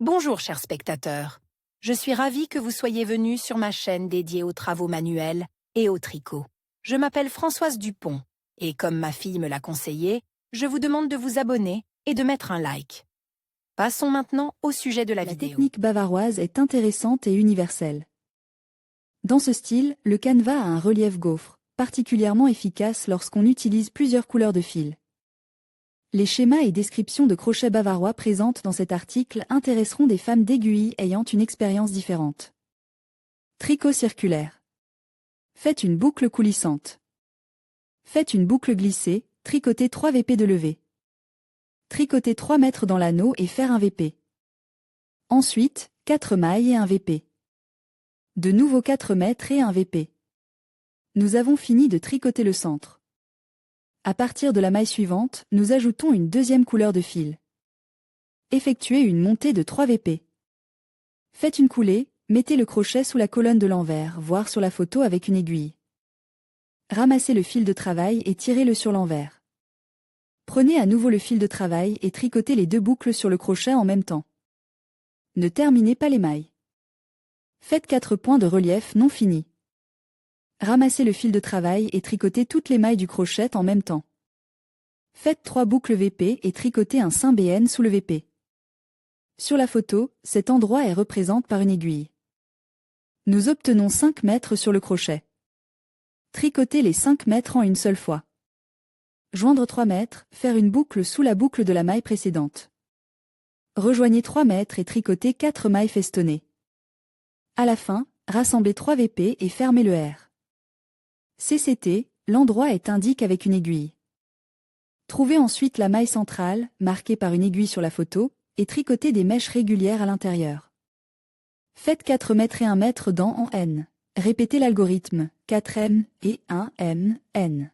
Bonjour chers spectateurs, je suis ravie que vous soyez venus sur ma chaîne dédiée aux travaux manuels et au tricot. Je m'appelle Françoise Dupont et comme ma fille me l'a conseillé, je vous demande de vous abonner et de mettre un like. Passons maintenant au sujet de la vidéo. La technique bavaroise est intéressante et universelle. Dans ce style, le canevas a un relief gaufre, particulièrement efficace lorsqu'on utilise plusieurs couleurs de fil. Les schémas et descriptions de crochets bavarois présentes dans cet article intéresseront des femmes d'aiguille ayant une expérience différente. Tricot circulaire. Faites une boucle coulissante. Faites une boucle glissée, tricotez 3 VP de levée. Tricotez 3 mètres dans l'anneau et faire un VP. Ensuite, 4 mailles et un VP. De nouveau 4 mètres et un VP. Nous avons fini de tricoter le centre. À partir de la maille suivante, nous ajoutons une deuxième couleur de fil. Effectuez une montée de 3 VP. Faites une coulée, mettez le crochet sous la colonne de l'envers, voire sur la photo avec une aiguille. Ramassez le fil de travail et tirez-le sur l'envers. Prenez à nouveau le fil de travail et tricotez les 2 boucles sur le crochet en même temps. Ne terminez pas les mailles. Faites 4 points de relief non finis. Ramassez le fil de travail et tricotez toutes les mailles du crochet en même temps. Faites 3 boucles VP et tricotez un sein BN sous le VP. Sur la photo, cet endroit est représenté par une aiguille. Nous obtenons 5 mètres sur le crochet. Tricotez les 5 mètres en une seule fois. Joindre 3 mètres, faire une boucle sous la boucle de la maille précédente. Rejoignez 3 mètres et tricotez 4 mailles festonnées. À la fin, rassemblez 3 VP et fermez le R. CCT, l'endroit est indiqué avec une aiguille. Trouvez ensuite la maille centrale, marquée par une aiguille sur la photo, et tricotez des mèches régulières à l'intérieur. Faites 4 mètres et 1 mètre dans en N. Répétez l'algorithme, 4M et 1M, N.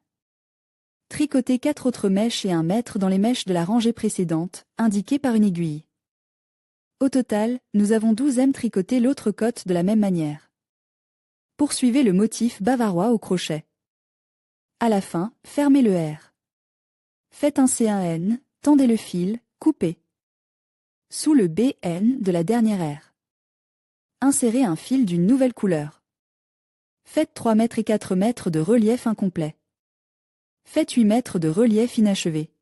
Tricotez 4 autres mèches et 1 mètre dans les mèches de la rangée précédente, indiquées par une aiguille. Au total, nous avons 12 M tricoté l'autre côte de la même manière. Poursuivez le motif bavarois au crochet. À la fin, fermez le R. Faites un C1N, tendez le fil, coupez. Sous le BN de la dernière R. Insérez un fil d'une nouvelle couleur. Faites 3 mètres et 4 mètres de relief incomplet. Faites 8 mètres de relief inachevé.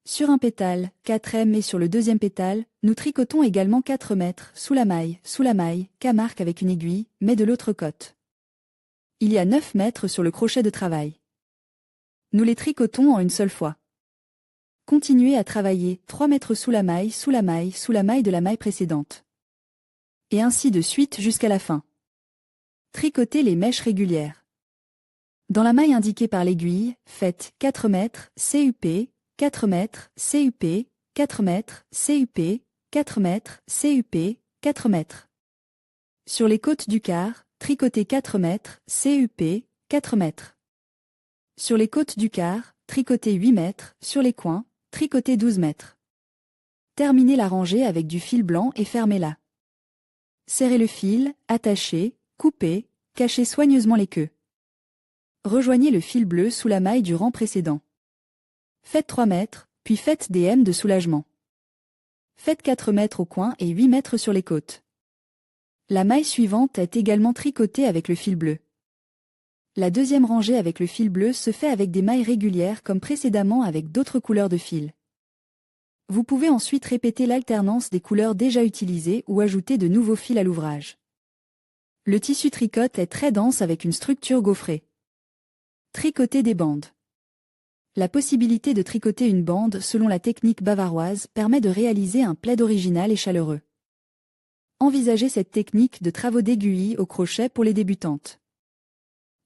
Sur un pétale, 4M et sur le deuxième pétale, nous tricotons également 4 mètres, sous la maille, K-marque avec une aiguille, mais de l'autre côte. Il y a 9 mètres sur le crochet de travail. Nous les tricotons en une seule fois. Continuez à travailler 3 mètres sous la maille de la maille précédente. Et ainsi de suite jusqu'à la fin. Tricotez les mèches régulières. Dans la maille indiquée par l'aiguille, faites 4 mètres, CUP, 4 mètres, CUP, 4 mètres, CUP, 4 mètres, CUP, 4 mètres. Sur les côtes du quart, tricotez 4 mètres, CUP, 4 mètres. Sur les côtes du quart, tricotez 8 mètres, sur les coins, tricotez 12 mètres. Terminez la rangée avec du fil blanc et fermez-la. Serrez le fil, attachez, coupez, cachez soigneusement les queues. Rejoignez le fil bleu sous la maille du rang précédent. Faites 3 mètres, puis faites des M de soulagement. Faites 4 mètres au coin et 8 mètres sur les côtes. La maille suivante est également tricotée avec le fil bleu. La deuxième rangée avec le fil bleu se fait avec des mailles régulières comme précédemment avec d'autres couleurs de fil. Vous pouvez ensuite répéter l'alternance des couleurs déjà utilisées ou ajouter de nouveaux fils à l'ouvrage. Le tissu tricote est très dense avec une structure gaufrée. Tricoter des bandes. La possibilité de tricoter une bande selon la technique bavaroise permet de réaliser un plaid original et chaleureux. Envisagez cette technique de travaux d'aiguille au crochet pour les débutantes.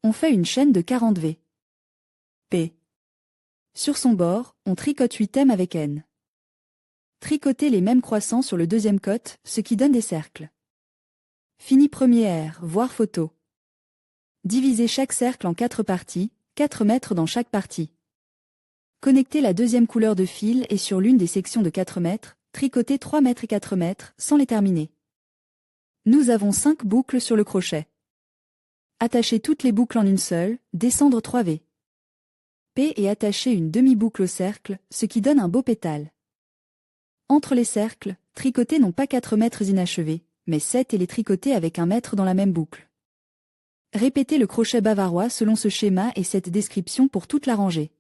On fait une chaîne de 40 V. P. Sur son bord, on tricote 8 M avec N. Tricotez les mêmes croissants sur le deuxième côte, ce qui donne des cercles. Fini premier R, voir photo. Divisez chaque cercle en 4 parties, 4 mètres dans chaque partie. Connectez la deuxième couleur de fil et sur l'une des sections de 4 mètres, tricotez 3 mètres et 4 mètres, sans les terminer. Nous avons 5 boucles sur le crochet. Attachez toutes les boucles en une seule, descendre 3 V. P et attachez une demi-boucle au cercle, ce qui donne un beau pétale. Entre les cercles, tricotez non pas 4 mètres inachevés, mais 7 et les tricoter avec 1 mètre dans la même boucle. Répétez le crochet bavarois selon ce schéma et cette description pour toute la rangée.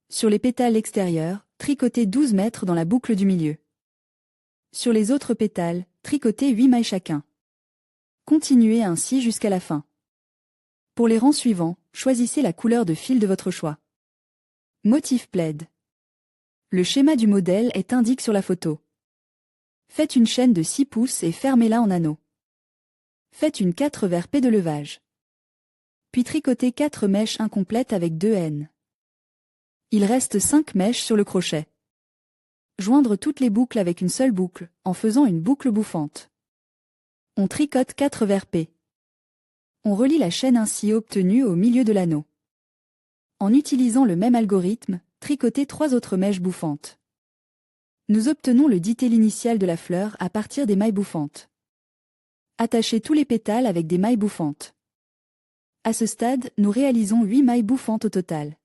Sur les pétales extérieurs, tricotez 12 mètres dans la boucle du milieu. Sur les autres pétales, tricotez 8 mailles chacun. Continuez ainsi jusqu'à la fin. Pour les rangs suivants, choisissez la couleur de fil de votre choix. Motif plaid. Le schéma du modèle est indiqué sur la photo. Faites une chaîne de 6 pouces et fermez-la en anneau. Faites une 4 vers P de levage. Puis tricotez 4 mèches incomplètes avec 2 N. Il reste 5 mèches sur le crochet. Joindre toutes les boucles avec une seule boucle, en faisant une boucle bouffante. On tricote 4 vers P. On relie la chaîne ainsi obtenue au milieu de l'anneau. En utilisant le même algorithme, tricotez 3 autres mèches bouffantes. Nous obtenons le detail initial de la fleur à partir des mailles bouffantes. Attachez tous les pétales avec des mailles bouffantes. À ce stade, nous réalisons 8 mailles bouffantes au total.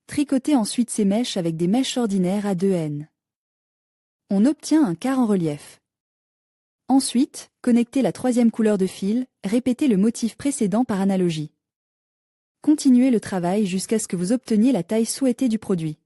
Tricotez ensuite ces mèches avec des mèches ordinaires à 2 N. On obtient un quart en relief. Ensuite, connectez la troisième couleur de fil, répétez le motif précédent par analogie. Continuez le travail jusqu'à ce que vous obteniez la taille souhaitée du produit.